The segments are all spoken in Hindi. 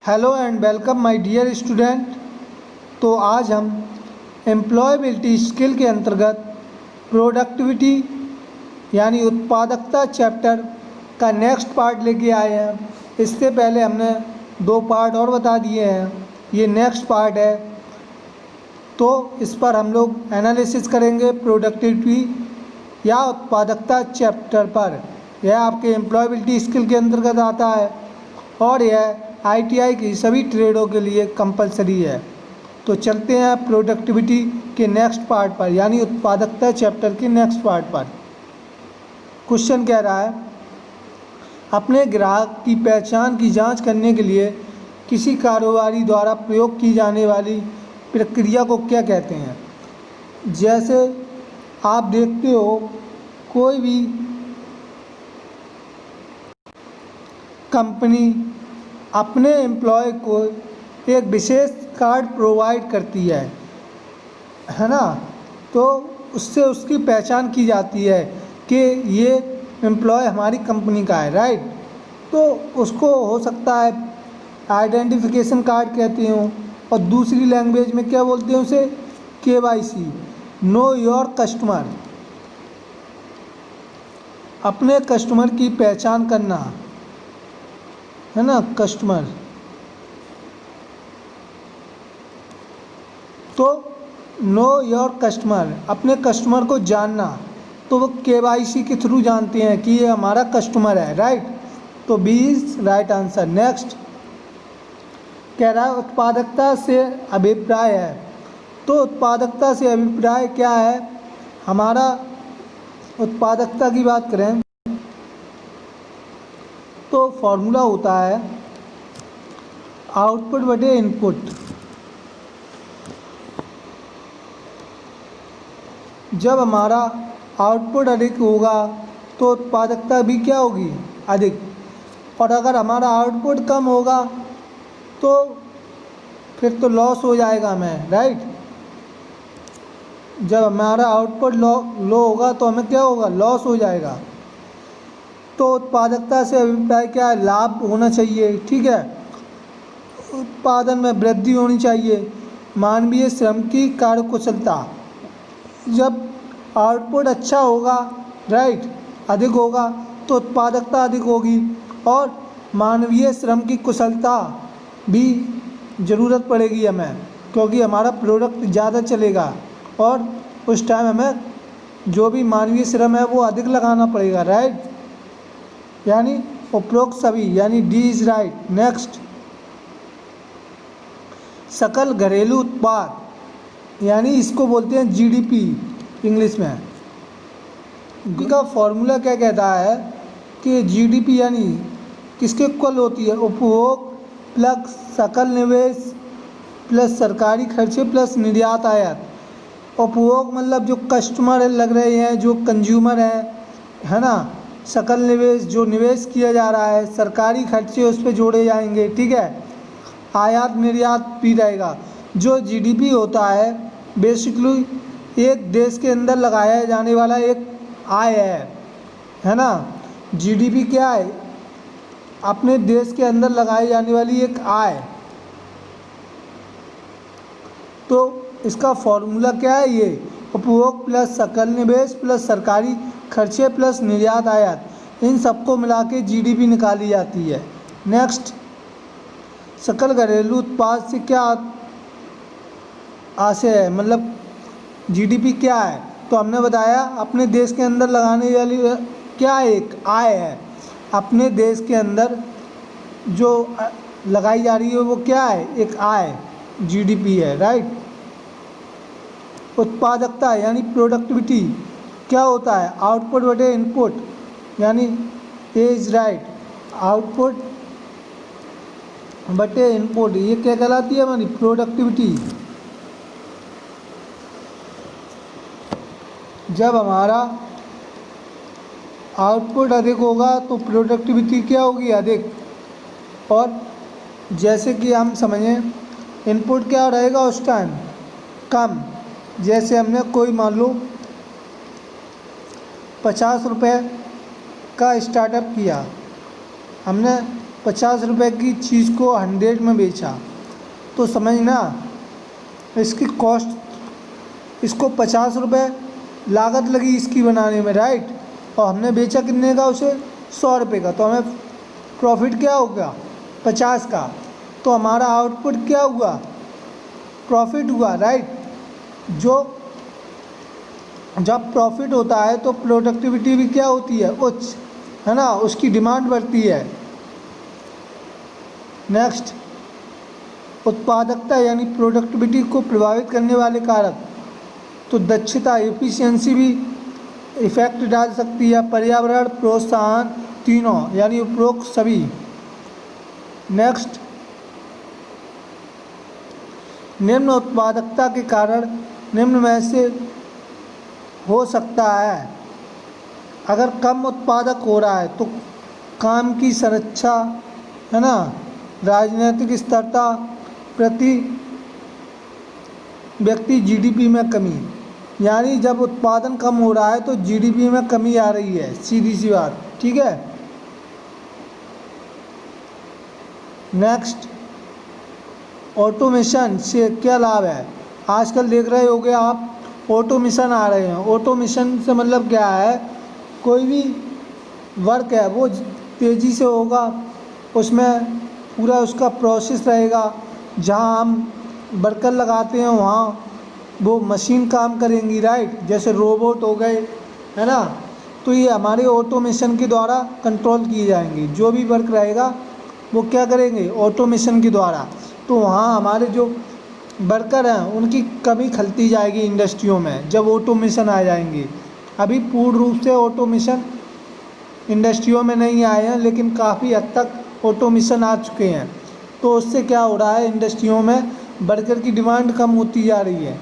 Hello and welcome my dear student. तो आज हम एम्प्लॉयबिलिटी स्किल के अंतर्गत प्रोडक्टिविटी यानी उत्पादकता चैप्टर का नेक्स्ट पार्ट लेके आए हैं। इससे पहले हमने 2 पार्ट और बता दिए हैं, ये नेक्स्ट पार्ट है। तो इस पर हम लोग एनालिसिस करेंगे प्रोडक्टिविटी या उत्पादकता चैप्टर पर। यह आपके एम्प्लॉयबिलिटी स्किल के अंतर्गत आता है और यह ITI की सभी ट्रेडों के लिए कंपलसरी है। तो चलते हैं प्रोडक्टिविटी के नेक्स्ट पार्ट पर, यानी उत्पादकता चैप्टर के नेक्स्ट पार्ट पर। क्वेश्चन कह रहा है, अपने ग्राहक की पहचान की जांच करने के लिए किसी कारोबारी द्वारा प्रयोग की जाने वाली प्रक्रिया को क्या कहते हैं। जैसे आप देखते हो, कोई भी कंपनी अपने एम्प्लॉय को एक विशेष कार्ड प्रोवाइड करती है ना। तो उससे उसकी पहचान की जाती है कि ये एम्प्लॉय हमारी कंपनी का है, राइट। तो उसको हो सकता है आइडेंटिफिकेशन कार्ड कहते हो, और दूसरी लैंग्वेज में क्या बोलते हैं उसे, KYC, नो योर कस्टमर। अपने कस्टमर की पहचान करना है ना, कस्टमर। तो नो योर कस्टमर, अपने कस्टमर को जानना, तो वो KYC के थ्रू जानते हैं कि ये हमारा कस्टमर है, राइट। तो B is right answer. Next कह रहा है, उत्पादकता से अभिप्राय है। तो उत्पादकता से अभिप्राय क्या है हमारा। उत्पादकता की बात करें तो फॉर्मूला होता है आउटपुट बटे इनपुट। जब हमारा आउटपुट अधिक होगा तो उत्पादकता भी क्या होगी, अधिक। और अगर हमारा आउटपुट कम होगा तो फिर तो लॉस हो जाएगा हमें, राइट। जब हमारा आउटपुट लो होगा तो हमें क्या होगा, लॉस हो जाएगा। तो उत्पादकता से अभिप्राय क्या है, लाभ होना चाहिए, ठीक है। उत्पादन में वृद्धि होनी चाहिए, मानवीय श्रम की कार्यकुशलता। जब आउटपुट अच्छा होगा, राइट, अधिक होगा, तो उत्पादकता अधिक होगी और मानवीय श्रम की कुशलता भी ज़रूरत पड़ेगी हमें, क्योंकि हमारा प्रोडक्ट ज़्यादा चलेगा और उस टाइम हमें जो भी मानवीय श्रम है वो अधिक लगाना पड़ेगा, राइट। यानी उपरोक्त सभी, यानी डी इज राइट। नेक्स्ट, सकल घरेलू उत्पाद, यानी इसको बोलते हैं GDP इंग्लिश में। इसका फॉर्मूला क्या कहता है कि GDP यानी किसके इक्वल होती है, उपभोग प्लस सकल निवेश प्लस सरकारी खर्चे प्लस निर्यात आयात। उपभोग मतलब जो कस्टमर लग रहे हैं, जो कंज्यूमर है ना। सकल निवेश जो निवेश किया जा रहा है, सरकारी खर्चे उस पर जोड़े जाएंगे, ठीक है। आयात निर्यात भी रहेगा। जो GDP होता है बेसिकली एक देश के अंदर लगाया जाने वाला एक आय है ना। GDP क्या है, अपने देश के अंदर लगाई जाने वाली एक आय। तो इसका फॉर्मूला क्या है, ये उपभोग प्लस सकल निवेश प्लस सरकारी खर्चे प्लस निर्यात आयात, इन सबको मिला के GDP निकाली जाती है। नेक्स्ट, सकल घरेलू उत्पाद से क्या आशय है, मतलब GDP क्या है। तो हमने बताया अपने देश के अंदर लगाने वाली क्या एक आय है। अपने देश के अंदर जो लगाई जा रही है वो क्या है, एक आय, GDP है, राइट। उत्पादकता यानी प्रोडक्टिविटी क्या होता है, आउटपुट बटे इनपुट, यानी ए इज राइट। आउटपुट बटे इनपुट, ये क्या कहलाती है हमारी प्रोडक्टिविटी। जब हमारा आउटपुट अधिक होगा तो प्रोडक्टिविटी क्या होगी, अधिक। और जैसे कि हम समझें इनपुट क्या रहेगा उस टाइम, कम। जैसे हमने कोई मान लो 50 रुपये का स्टार्टअप किया, हमने ₹50 की चीज़ को 100 में बेचा, तो समझना इसकी कॉस्ट, इसको ₹50 लागत लगी इसकी बनाने में, राइट। और हमने बेचा कितने का उसे, ₹100 का, तो हमें प्रॉफिट क्या होगा, 50 का। तो हमारा आउटपुट क्या हुआ, प्रॉफिट हुआ, राइट। जो जब प्रॉफिट होता है तो प्रोडक्टिविटी भी क्या होती है, उच्च, है ना, उसकी डिमांड बढ़ती है। नेक्स्ट, उत्पादकता यानी प्रोडक्टिविटी को प्रभावित करने वाले कारक, तो दक्षता, एफिशिएंसी भी इफेक्ट डाल सकती है, पर्यावरण, प्रोत्साहन, तीनों यानी उपरोक्त सभी। नेक्स्ट, निम्न उत्पादकता के कारण निम्न में से हो सकता है। अगर कम उत्पादक हो रहा है तो काम की सुरक्षा, है ना, राजनीतिक स्थिरता, प्रति व्यक्ति जीडीपी में कमी, यानी जब उत्पादन कम हो रहा है तो जीडीपी में कमी आ रही है, सीधी सी बात, ठीक है। नेक्स्ट, ऑटोमेशन से क्या लाभ है। आजकल देख रहे होगे आप, ऑटोमेशन आ रहे हैं। ऑटोमेशन से मतलब क्या है, कोई भी वर्क है वो तेज़ी से होगा, उसमें पूरा उसका प्रोसेस रहेगा। जहाँ हम वर्कर लगाते हैं वहाँ वो मशीन काम करेंगी, राइट, जैसे रोबोट हो गए, है ना। तो ये हमारे ऑटोमेशन के द्वारा कंट्रोल किए जाएंगे। जो भी वर्क रहेगा वो क्या करेंगे, ऑटोमेशन के द्वारा। तो वहाँ हमारे जो वर्कर हैं उनकी कमी खलती जाएगी इंडस्ट्रियों में, जब ऑटोमेशन आ जाएंगे। अभी पूर्ण रूप से ऑटोमेशन इंडस्ट्रियों में नहीं आए हैं, लेकिन काफ़ी हद तक ऑटोमेशन आ चुके हैं। तो उससे क्या हो रहा है, इंडस्ट्रियों में वर्कर की डिमांड कम होती जा रही है,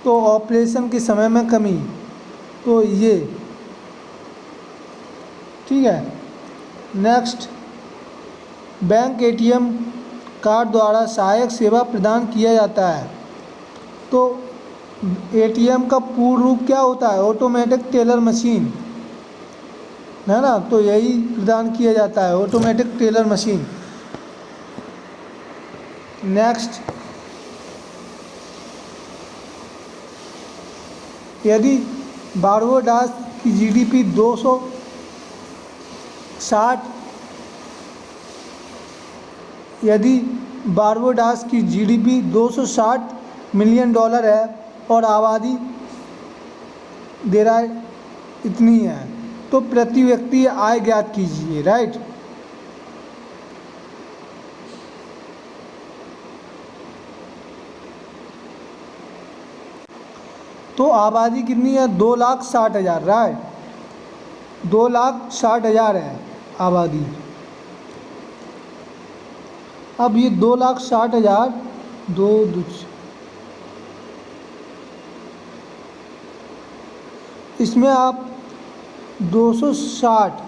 तो ऑपरेशन के समय में कमी, तो ये ठीक है। नेक्स्ट, बैंक एटीएम कार्ड द्वारा सहायक सेवा प्रदान किया जाता है। तो एटीएम का पूर्ण रूप क्या होता है, ऑटोमेटिक टेलर मशीन, है ना। तो यही प्रदान किया जाता है, ऑटोमेटिक टेलर मशीन। नेक्स्ट, यदि बारबाडोस की जीडीपी 260 यदि बारबाडोस की जीडीपी $260 मिलियन है और आबादी दे रहा है इतनी है, तो प्रति व्यक्ति आय ज्ञात कीजिए, राइट। तो आबादी कितनी है, 2,60,000, राइट, 2,60,000 है आबादी। अब ये 2,60,000 इसमें आप 260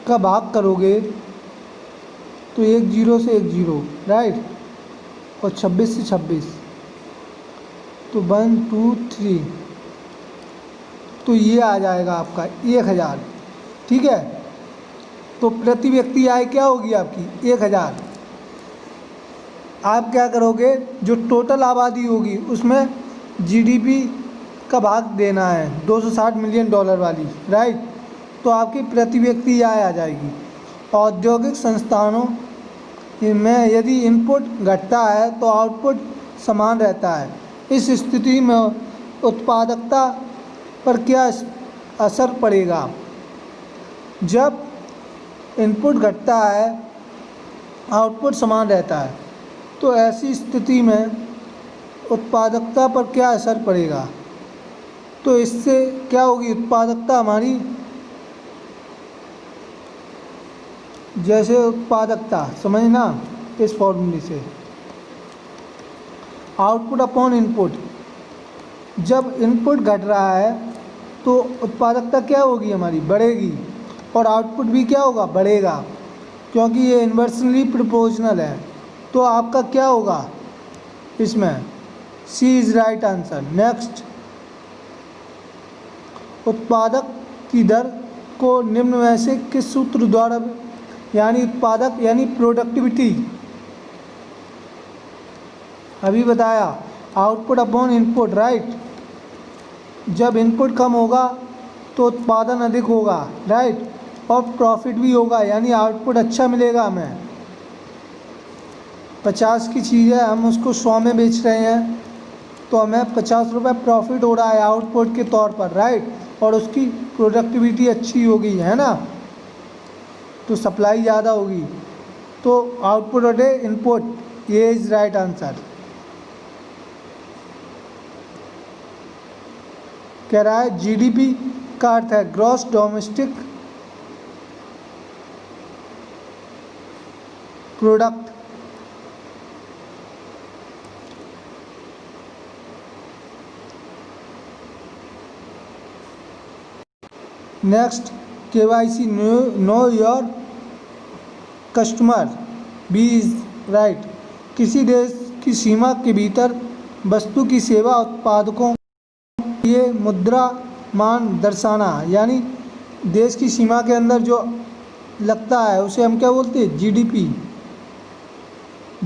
का भाग करोगे तो एक जीरो से एक जीरो, राइट, और 26 से 26, तो 1 2 3, तो ये आ जाएगा आपका 1,000, ठीक है। तो प्रति व्यक्ति आय क्या होगी आपकी, 1,000। आप क्या करोगे, जो टोटल आबादी होगी उसमें जीडीपी का भाग देना है, $260 मिलियन वाली, राइट। तो आपकी प्रति व्यक्ति आय आ जाएगी। औद्योगिक संस्थानों में यदि इनपुट घटता है तो आउटपुट समान रहता है। इस स्थिति में उत्पादकता पर क्या असर पड़ेगा। जब इनपुट घटता है आउटपुट समान रहता है, तो ऐसी स्थिति में उत्पादकता पर क्या असर पड़ेगा। तो इससे क्या होगी, उत्पादकता हमारी, जैसे उत्पादकता समझना इस फॉर्मूले से, आउटपुट अपॉन इनपुट। जब इनपुट घट रहा है तो उत्पादकता क्या होगी हमारी, बढ़ेगी, और आउटपुट भी क्या होगा, बढ़ेगा, क्योंकि ये इन्वर्सली प्रोपोर्शनल है। तो आपका क्या होगा इसमें, सी इज़ राइट आंसर। नेक्स्ट, उत्पादक की दर को निम्न में से किस सूत्र द्वारा यानी उत्पादक यानी प्रोडक्टिविटी अभी बताया आउटपुट अपॉन इनपुट राइट। जब इनपुट कम होगा तो उत्पादन अधिक होगा राइट, और प्रॉफिट भी होगा यानी आउटपुट अच्छा मिलेगा हमें। 50 की चीज़ है, हम उसको 100 में बेच रहे हैं तो हमें 50 रुपये प्रॉफिट हो रहा है आउटपुट के तौर पर राइट, और उसकी प्रोडक्टिविटी अच्छी होगी है ना, तो सप्लाई ज़्यादा होगी। तो आउटपुट और इनपुट, ये इज़ राइट आंसर। कह रहा है जीडीपी का अर्थ है gross domestic product. Next KYC know your customer B is right. किसी देश की सीमा के भीतर वस्तु की सेवा उत्पादकों ये मुद्रा मान दर्शाना, यानी देश की सीमा के अंदर जो लगता है उसे हम क्या बोलते हैं, जीडीपी।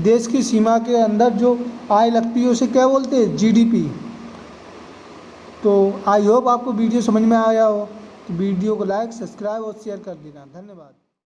देश की सीमा के अंदर जो आय लगती है उसे क्या बोलते हैं, जीडीपी। तो आई होप आपको वीडियो समझ में आया हो, तो वीडियो को लाइक सब्सक्राइब और शेयर कर देना। धन्यवाद।